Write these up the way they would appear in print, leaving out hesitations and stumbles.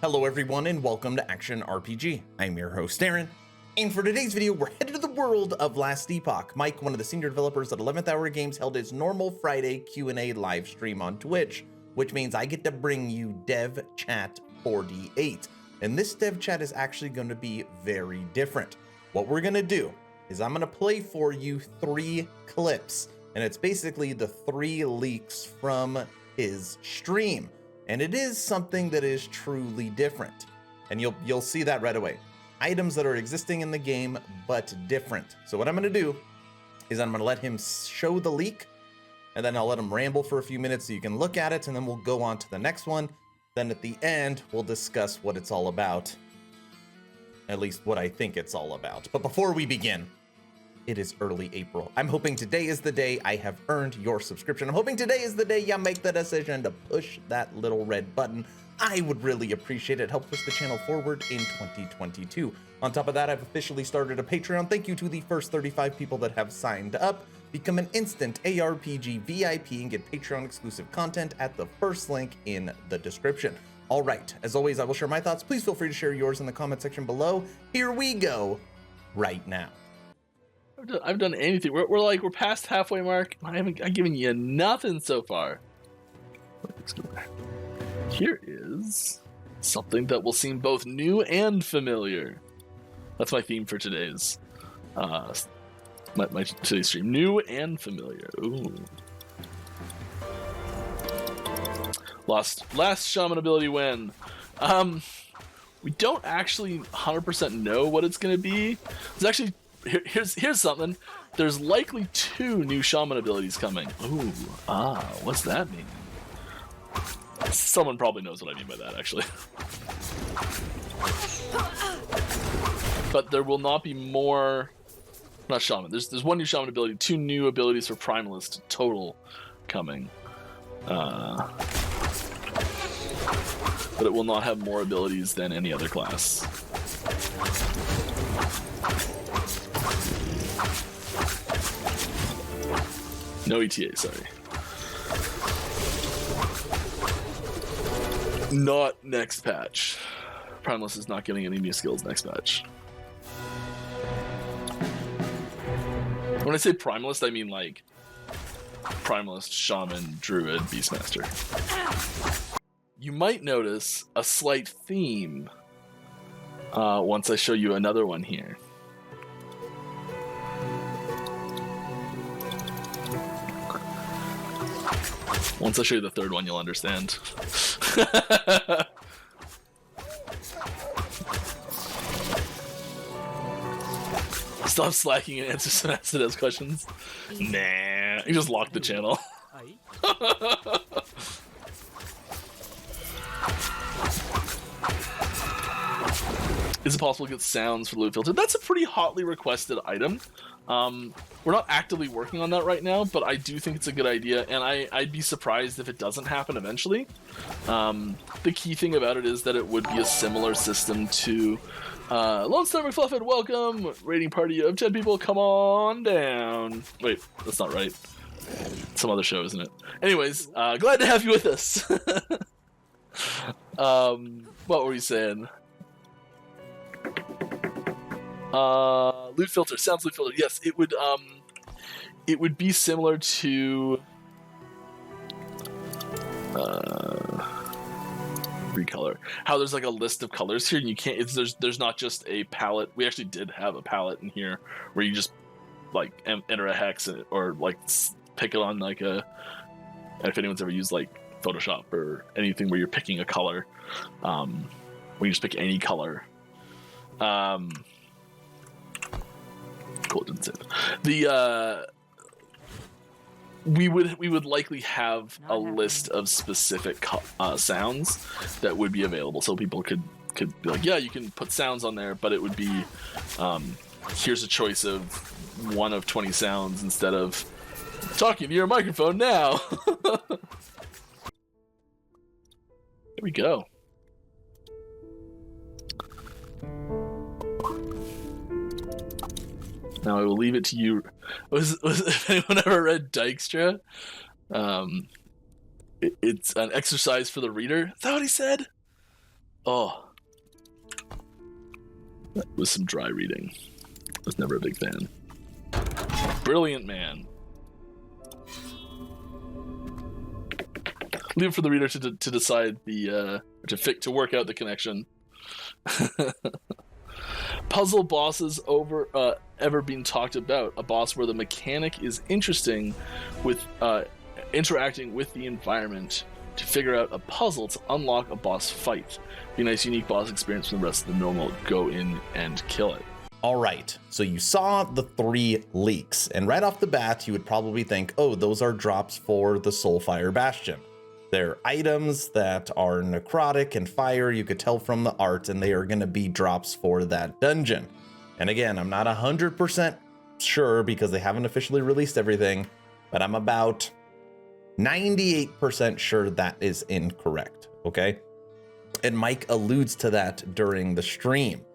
Hello everyone and welcome to Action RPG. I'm your host Aaron, and for today's video we're headed to the world of Last Epoch. Mike, one of the senior developers at 11th Hour Games, held his normal Friday Q&A live stream on Twitch, which means I get to bring you Dev Chat 48. And this Dev Chat is actually going to be very different. What we're going to do is I'm going to play for you 3 clips, and it's basically the 3 leaks from his stream. And it is something that is truly different. And you'll see that right away. Items that are existing in the game, but different. So what I'm gonna do is I'm gonna let him show the leak, and then I'll let him ramble for a few minutes so you can look at it, and then we'll go on to the next one. Then at the end, we'll discuss what it's all about. At least what I think it's all about. But before we begin, it is early April. I'm hoping today is the day I have earned your subscription. I'm hoping today is the day you make the decision to push that little red button. I would really appreciate it. It helps push the channel forward in 2022. On top of that, I've officially started a Patreon. Thank you to the first 35 people that have signed up. Become an instant ARPG VIP and get Patreon exclusive content at the first link in the description. All right, as always, I will share my thoughts. Please feel free to share yours in the comment section below. Here we go right now. I've done anything. We're past halfway mark. I've given you nothing so far. Let's go back. Here is something that will seem both new and familiar. That's my theme for today's today's stream. New and familiar. Ooh. Last shaman ability win. We don't actually 100% know what it's going to be. It's actually Here's something. There's likely 2 new shaman abilities coming. Ooh, what's that mean? Someone probably knows what I mean by that, actually. But there will not be more. Not shaman. There's 1 new shaman ability, 2 new abilities for Primalist total coming. But it will not have more abilities than any other class. No ETA, sorry. Not next patch. Primalist is not getting any new skills next patch. When I say Primalist, I mean like Primalist, Shaman, Druid, Beastmaster. You might notice a slight theme once I show you another one here. Once I show you the third one, you'll understand. Stop slacking and answer some acid questions. Nah, you just locked the channel. Is it possible to get sounds for the loot filter? That's a pretty hotly requested item. We're not actively working on that right now, but I do think it's a good idea, and I'd be surprised if it doesn't happen eventually. The key thing about it is that it would be a similar system to Lone Star McFluffin, welcome! Raiding party of 10 people, come on down. Wait, that's not right. Some other show, isn't it? Anyways, glad to have you with us. What were you saying? Loot filter, sounds loot filter. Yes, it would be similar to recolor. How there's like a list of colors here, and you can't. There's not just a palette. We actually did have a palette in here where you just like enter a hex or like pick it on like a. If anyone's ever used like Photoshop or anything where you're picking a color, where you just pick any color. Cool, didn't say that. We would likely have a list of specific sounds that would be available, so people could be like, yeah, you can put sounds on there, but it would be here's a choice of 1 of 20 sounds instead of talking to your microphone now. There we go. Now I will leave it to you. Was if anyone ever read Dykstra? It's an exercise for the reader. Is that what he said? Oh, that was some dry reading. I was never a big fan. Brilliant man. Leave it for the reader to decide the to work out the connection. Puzzle bosses ever been talked about? A boss where the mechanic is interesting with interacting with the environment to figure out a puzzle to unlock a boss fight. Be a nice unique boss experience from the rest of the normal. Go in and kill it. All right, so you saw the 3 leaks, and right off the bat, you would probably think, oh, those are drops for the Soulfire Bastion. They're items that are necrotic and fire, you could tell from the art, and they are going to be drops for that dungeon. And again, I'm not 100% sure because they haven't officially released everything, but I'm about 98% sure that is incorrect, okay? And Mike alludes to that during the stream.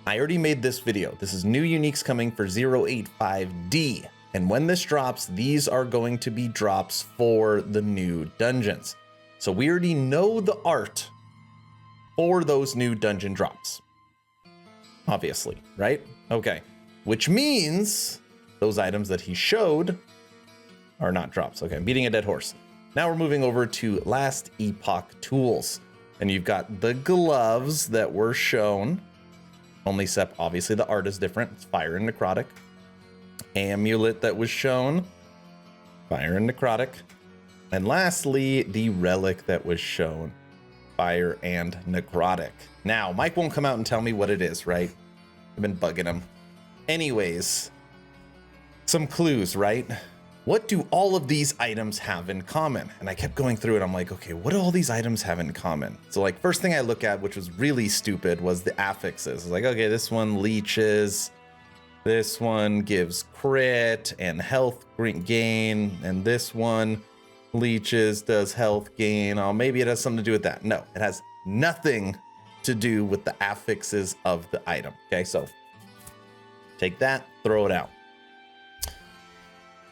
I already made this video. This is new uniques coming for 085D. And when this drops, these are going to be drops for the new dungeons. So we already know the art for those new dungeon drops. Obviously, right? Okay. Which means those items that he showed are not drops. Okay, I'm beating a dead horse. Now we're moving over to last Epoch tools. And you've got the gloves that were shown. Only except obviously the art is different. It's fire and necrotic. Amulet that was shown. Fire and necrotic. And lastly, the relic that was shown. Fire and necrotic. Now, Mike won't come out and tell me what it is, right? I've been bugging him. Anyways, some clues, right? What do all of these items have in common? And I kept going through it. I'm like, okay, what do all these items have in common? So like first thing I look at, which was really stupid, was the affixes. I was like, okay, this one leeches. This one gives crit and health gain. And this one leeches, does health gain. Oh, maybe it has something to do with that. No, it has nothing to do with the affixes of the item. Okay, so take that, throw it out.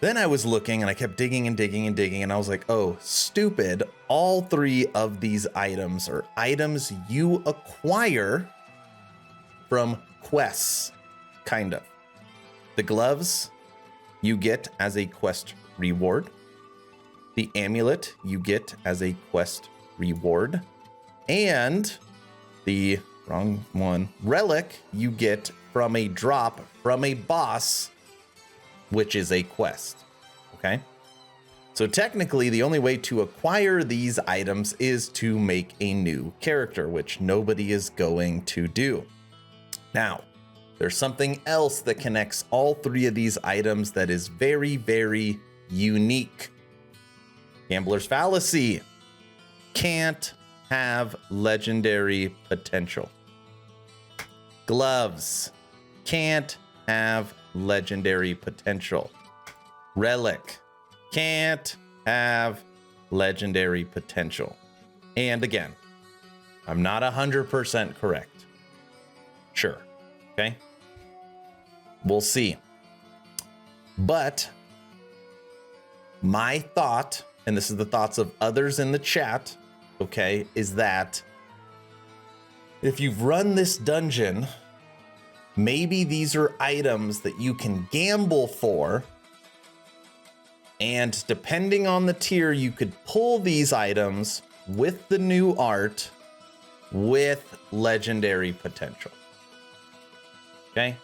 Then I was looking and I kept digging and digging and digging, and I was like, oh, stupid. All 3 of these items are items you acquire from quests, kind of. The gloves you get as a quest reward. The amulet you get as a quest reward. And the wrong one, relic you get from a drop from a boss, which is a quest, okay? So technically, the only way to acquire these items is to make a new character, which nobody is going to do. Now, there's something else that connects all 3 of these items that is very, very unique. Gambler's Fallacy can't have legendary potential. Gloves can't have legendary potential. Relic can't have legendary potential. And again, I'm not 100% correct. Sure. Okay. We'll see. But my thought, and this is the thoughts of others in the chat, okay, is that if you've run this dungeon, maybe these are items that you can gamble for, and depending on the tier, you could pull these items with the new art with legendary potential. Okay?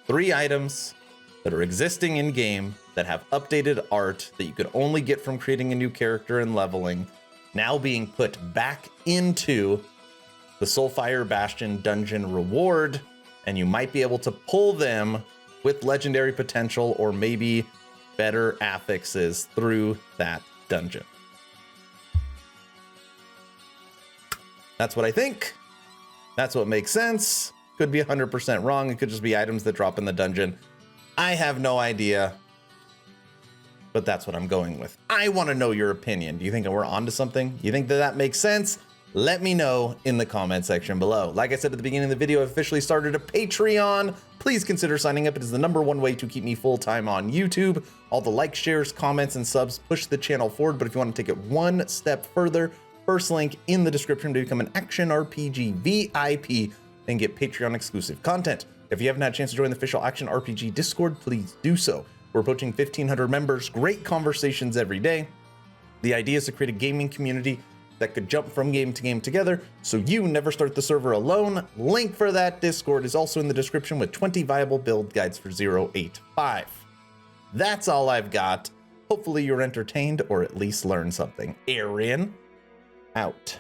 3 items that are existing in game that have updated art that you could only get from creating a new character and leveling, now being put back into the Soulfire Bastion dungeon reward, and you might be able to pull them with legendary potential or maybe better affixes through that dungeon. That's what I think. That's what makes sense. Could be 100% wrong. It could just be items that drop in the dungeon. I have no idea, but that's what I'm going with. I want to know your opinion. Do you think we're onto something? You think that that makes sense? Let me know in the comment section below. Like I said at the beginning of the video, I've officially started a Patreon. Please consider signing up. It is the #1 way to keep me full-time on YouTube. All the likes, shares, comments, and subs push the channel forward. But if you want to take it one step further, first link in the description to become an Action RPG VIP and get Patreon exclusive content. If you haven't had a chance to join the official Action RPG Discord, please do so. We're approaching 1,500 members, great conversations every day. The idea is to create a gaming community that could jump from game to game together, so you never start the server alone. Link for that Discord is also in the description with 20 viable build guides for 085. That's all I've got. Hopefully you're entertained or at least learned something. Aaron, out.